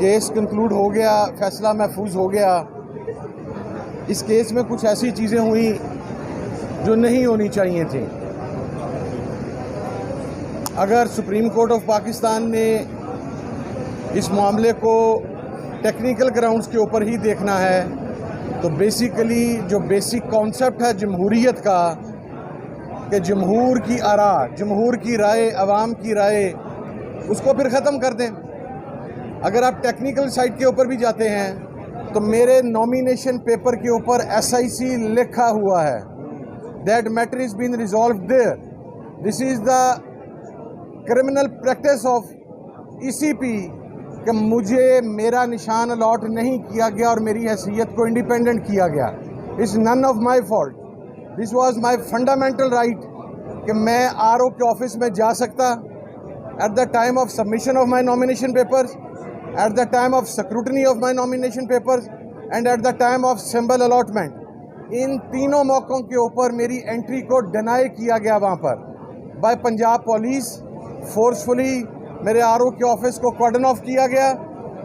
Case conclude हो गया, फैसला महफूज हो गया। इस केस में कुछ ऐसी चीज़ें हुई जो नहीं होनी चाहिए थी। अगर सुप्रीम कोर्ट ऑफ पाकिस्तान ने इस मामले को टेक्निकल ग्राउंड्स के ऊपर ही देखना है तो बेसिकली जो बेसिक कॉन्सेप्ट है जमहूरियत का, कि जमहूर की आरा, जमहूर की राय, अवाम की राय, उसको फिर ख़त्म कर दें। अगर आप टेक्निकल साइड के ऊपर भी जाते हैं तो मेरे नॉमिनेशन पेपर के ऊपर SIC लिखा हुआ है, that matter is been resolve there. This is the criminal practice of ECP कि मुझे मेरा निशान अलॉट नहीं किया गया और मेरी हैसियत को इंडिपेंडेंट किया गया। It's none of my fault, this was my fundamental right कि मैं RO के ऑफिस में जा सकता at the time of submission of my nomination papers, at the time of scrutiny of my nomination papers and at the time of symbol allotment. इन तीनों मौक़ों के ऊपर मेरी एंट्री को डिनाई किया गया वहाँ पर बाय पंजाब पुलिस। फोर्सफुली मेरे RO के ऑफिस को कॉर्डन ऑफ किया गया,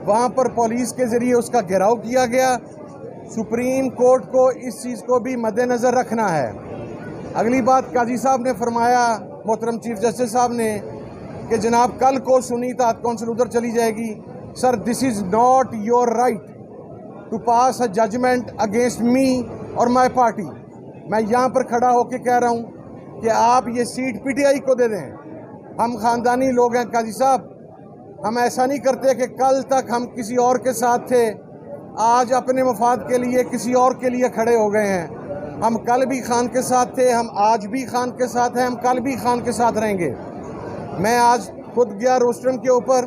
वहाँ पर पुलिस के ज़रिए उसका घेराव किया गया। सुप्रीम कोर्ट को इस चीज़ को भी मद्देनज़र रखना है। अगली बात काजी साहब ने फरमाया, मोहतरम चीफ जस्टिस साहब ने, कि जनाब कल को सुनी तात कौंसिल उधर चली जाएगी। Sir, this is not your right to pass a judgement against me और माई पार्टी। मैं यहाँ पर खड़ा होकर कह रहा हूँ कि आप ये सीट PTI को दे दें। हम ख़ानदानी लोग हैं काजी साहब, हम ऐसा नहीं करते कि कल तक हम किसी और के साथ थे, आज अपने मफाद के लिए किसी और के लिए खड़े हो गए हैं। हम कल भी खान के साथ थे, हम आज भी खान के साथ हैं, हम कल भी खान के साथ रहेंगे। मैं आज खुद गया रोस्टरम के ऊपर,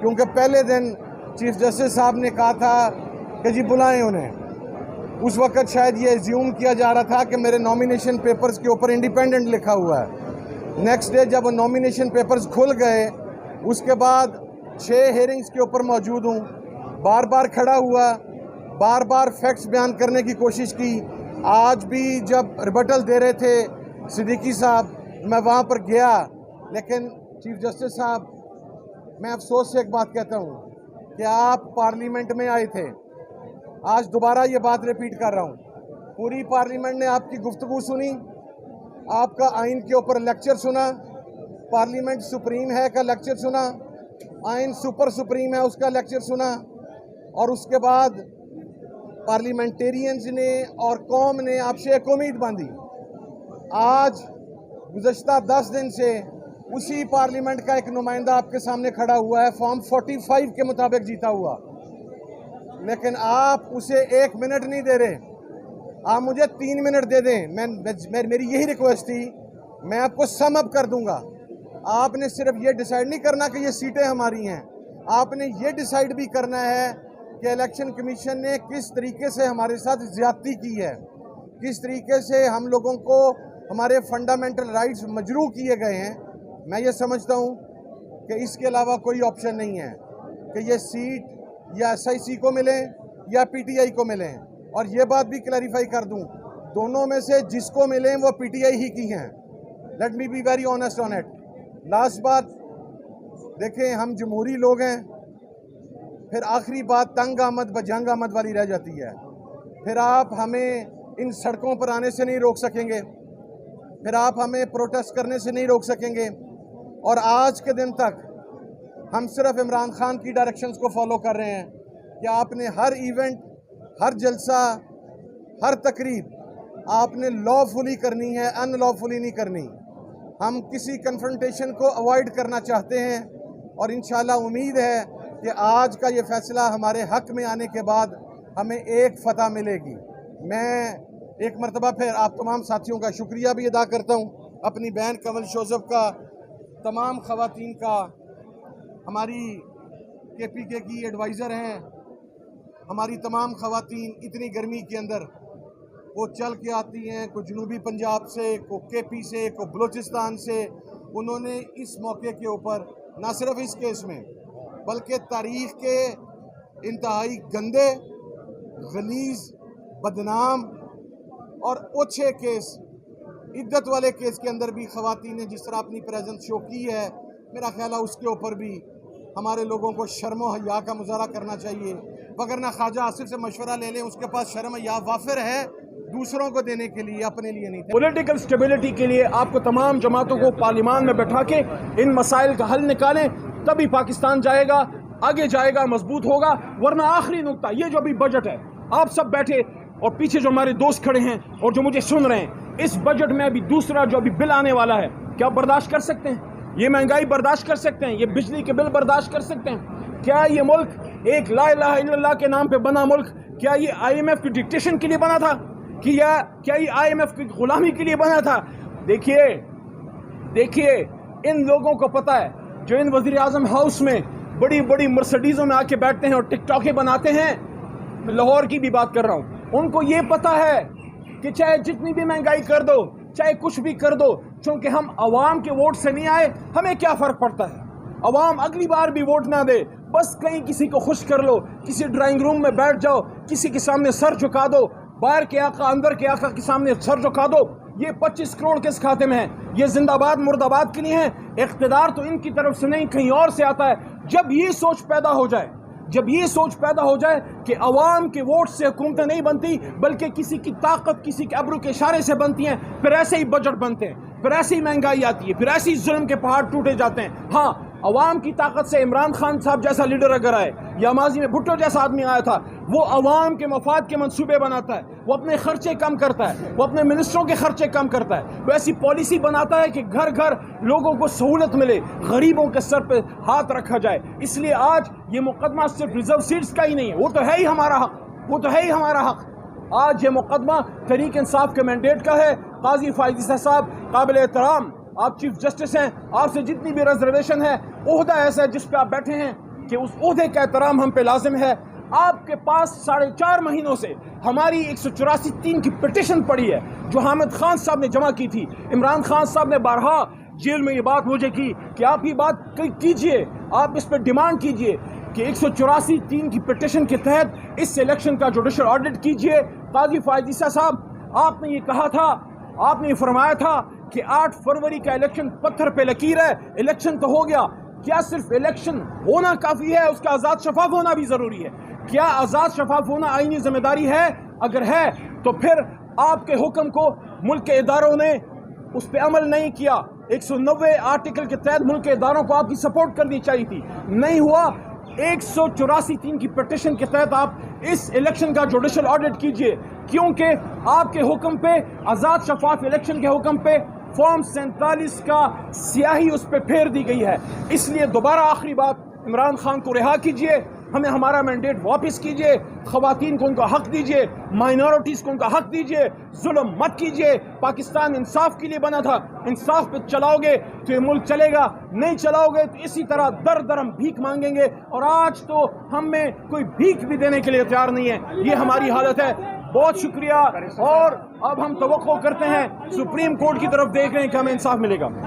क्योंकि पहले दिन चीफ जस्टिस साहब ने कहा था कि जी बुलाएं उन्हें। उस वक़्त शायद ये एज्यूम किया जा रहा था कि मेरे नॉमिनेशन पेपर्स के ऊपर इंडिपेंडेंट लिखा हुआ है। नेक्स्ट डे जब नॉमिनेशन पेपर्स खुल गए, उसके बाद 6 हेयरिंग्स के ऊपर मौजूद हूँ, बार बार खड़ा हुआ, बार बार फैक्ट्स बयान करने की कोशिश की। आज भी जब रिबटल दे रहे थे सिद्दीकी साहब, मैं वहाँ पर गया, लेकिन चीफ जस्टिस साहब, मैं अफसोस से एक बात कहता हूँ कि आप पार्लियामेंट में आए थे। आज दोबारा ये बात रिपीट कर रहा हूँ, पूरी पार्लियामेंट ने आपकी गुफ्तगू सुनी, आपका आइन के ऊपर लेक्चर सुना, पार्लियामेंट सुप्रीम है का लेक्चर सुना, आइन सुपर सुप्रीम है उसका लेक्चर सुना, और उसके बाद पार्लियामेंटेरियंस ने और कौम ने आपसे एक उम्मीद बांधी। आज गुज़श्ता 10 दिन से उसी पार्लियामेंट का एक नुमाइंदा आपके सामने खड़ा हुआ है, फॉर्म 45 के मुताबिक जीता हुआ, लेकिन आप उसे 1 मिनट नहीं दे रहे। आप मुझे 3 मिनट दे दें, मेरी यही रिक्वेस्ट थी, मैं आपको सम अप कर दूंगा। आपने सिर्फ ये डिसाइड नहीं करना कि ये सीटें हमारी हैं, आपने ये डिसाइड भी करना है कि इलेक्शन कमीशन ने किस तरीके से हमारे साथ ज़्यादती की है, किस तरीके से हम लोगों को हमारे फंडामेंटल राइट्स मजरू किए गए हैं। मैं ये समझता हूँ कि इसके अलावा कोई ऑप्शन नहीं है कि ये सीट या SIC को मिले या PTI को मिलें। और ये बात भी क्लैरिफाई कर दूं, दोनों में से जिसको मिलें वो PTI ही की हैं। Let me be very honest on it. Last बात, देखें हम जमहूरी लोग हैं, फिर आखिरी बात तंग आमद बजंग आमद वाली रह जाती है। फिर आप हमें इन सड़कों पर आने से नहीं रोक सकेंगे, फिर आप हमें प्रोटेस्ट करने से नहीं रोक सकेंगे। और आज के दिन तक हम सिर्फ इमरान खान की डायरेक्शंस को फॉलो कर रहे हैं कि आपने हर इवेंट, हर जलसा, हर तकरीब आपने लॉफुली करनी है, अनलॉफुली नहीं करनी। हम किसी कन्फ्रंटेशन को अवॉइड करना चाहते हैं और इंशाल्लाह उम्मीद है कि आज का ये फैसला हमारे हक़ में आने के बाद हमें एक फ़तह मिलेगी। मैं एक मरतबा फिर आप तमाम साथियों का शुक्रिया भी अदा करता हूँ, अपनी बहन कमल शोज़ब का, तमाम ख़वातीन का, हमारी KPK की एडवाइज़र हैं, हमारी तमाम ख़वातीन इतनी गर्मी के अंदर वो चल के आती हैं, कोई जनूबी पंजाब से, कोई KP से, कोई बलूचिस्तान से। उन्होंने इस मौके के ऊपर न सिर्फ इस केस में बल्कि तारीख़ के इंतहाई गंदे, गलीज़, बदनाम और ओछे केस, इद्दत वाले केस के अंदर भी ख़वातीन ने जिस तरह अपनी प्रेजेंस शो की है, मेरा ख्याल है उसके ऊपर भी हमारे लोगों को शर्म व हया का मुजाहरा करना चाहिए, वगरना ख्वाजा आसिफ से मशवरा ले लें, उसके पास शर्म हया वाफिर है दूसरों को देने के लिए, अपने लिए नहीं। पॉलिटिकल स्टेबिलिटी के लिए आपको तमाम जमातों को पार्लियामान में बैठा के इन मसाइल का हल निकालें, तभी पाकिस्तान जाएगा, आगे जाएगा, मजबूत होगा। वरना आखिरी नुकता, ये जो अभी बजट है, आप सब बैठे और पीछे जो हमारे दोस्त खड़े हैं और जो मुझे सुन रहे हैं, इस बजट में अभी दूसरा जो अभी बिल आने वाला है, क्या बर्दाश्त कर सकते हैं? ये महंगाई बर्दाश्त कर सकते हैं? ये बिजली के बिल बर्दाश्त कर सकते हैं? क्या ये मुल्क एक ला इलाहा इल्लल्लाह के नाम पे बना मुल्क, क्या ये IMF की डिक्टेशन के लिए बना था? क्या ये IMF की गुलामी के लिए बना था? देखिए इन लोगों को पता है, जो इन वजीर आजम हाउस में बड़ी बड़ी मर्सिडीजों में आके बैठते हैं और टिकटॉके बनाते हैं, मैं लाहौर की भी बात कर रहा हूँ, उनको ये पता है कि चाहे जितनी भी महंगाई कर दो, चाहे कुछ भी कर दो, क्योंकि हम अवाम के वोट से नहीं आए, हमें क्या फर्क पड़ता है? अवाम अगली बार भी वोट ना दे, बस कहीं किसी को खुश कर लो, किसी ड्राइंग रूम में बैठ जाओ, किसी के सामने सर झुका दो, बाहर के आका अंदर के आका के सामने सर झुका दो। ये 25 करोड़ किस खाते में है? ये जिंदाबाद मुर्दाबाद के लिए है। इख्तिदार तो इनकी तरफ से नहीं, कहीं और से आता है। जब ये सोच पैदा हो जाए कि अवाम के वोट से हुकूमतें नहीं बनती, बल्कि किसी की ताकत, किसी के अब्रू के इशारे से बनती हैं, फिर ऐसे ही बजट बनते हैं, फिर ऐसी महंगाई आती है, फिर ऐसी जुल्म के पहाड़ टूटे जाते हैं। हाँ, अवाम की ताकत से इमरान खान साहब जैसा लीडर अगर आए, या माजी में भुट्टो जैसा आदमी आया था, वो अवाम के मफाद के मंसूबे बनाता है, वो अपने खर्चे कम करता है, वो अपने मिनिस्टरों के खर्चे कम करता है, वो ऐसी पॉलिसी बनाता है कि घर घर लोगों को सहूलत मिले, गरीबों के सर पे हाथ रखा जाए। इसलिए आज ये मुकदमा सिर्फ रिजर्व सीट्स का ही नहीं है, वो तो है ही हमारा हक, आज ये मुकदमा तहरीक इंसाफ के मैंडेट का है। काजी फायद ईसा साहब काबिल एहतराम, आप चीफ जस्टिस हैं, आपसे जितनी भी रिजर्वेशन है, ओहदा ऐसा है जिस पे आप बैठे हैं कि उस ओहदे का एहतराम हम पे लाजिम है। आपके पास 4.5 महीनों से हमारी 184(3) की पिटिशन पड़ी है, जो हामिद खान साहब ने जमा की थी। इमरान खान साहब ने बारहा जेल में ये बात मुझे की कि आप ये बात कीजिए, आप इस पर डिमांड कीजिए कि 184(3) की पिटिशन के तहत इस इलेक्शन का जुडिशल ऑडिट कीजिए। काजी फायद ईसा साहब, आपने ये कहा था, आपने ये फरमाया था कि 8 फरवरी का इलेक्शन पत्थर पे लकीर है, इलेक्शन तो हो गया। क्या सिर्फ इलेक्शन होना काफी है? उसका आज़ाद शफाफ होना भी जरूरी है। क्या आज़ाद शफाफ होना आईनी जिम्मेदारी है? अगर है तो फिर आपके हुक्म को मुल्क के इदारों ने उस पर अमल नहीं किया। 190 आर्टिकल के तहत मुल्क के इदारों को आपकी सपोर्ट करनी चाहिए थी, नहीं हुआ। 184(3) की पिटिशन के तहत आप इस इलेक्शन का जुडिशल ऑडिट कीजिए, क्योंकि आपके हुक्म पे, आज़ाद शफाफ इलेक्शन के हुक्म पे फॉर्म 47 का स्याही उस पर फेर दी गई है। इसलिए दोबारा आखिरी बात, इमरान खान को रिहा कीजिए, हमें हमारा मैंडेट वापस कीजिए, खवातीन को उनका हक दीजिए, माइनॉरिटीज़ को उनका हक दीजिए, जुल्म मत कीजिए। पाकिस्तान इंसाफ के लिए बना था, इंसाफ पे चलाओगे तो ये मुल्क चलेगा, नहीं चलाओगे तो इसी तरह दर दर हम भीख मांगेंगे। और आज तो हम में कोई भीख भी देने के लिए तैयार नहीं है, ये हमारी हालत है। बहुत शुक्रिया। और अब हम तवक्को करते हैं, सुप्रीम कोर्ट की तरफ देख रहे हैं कि हमें इंसाफ मिलेगा।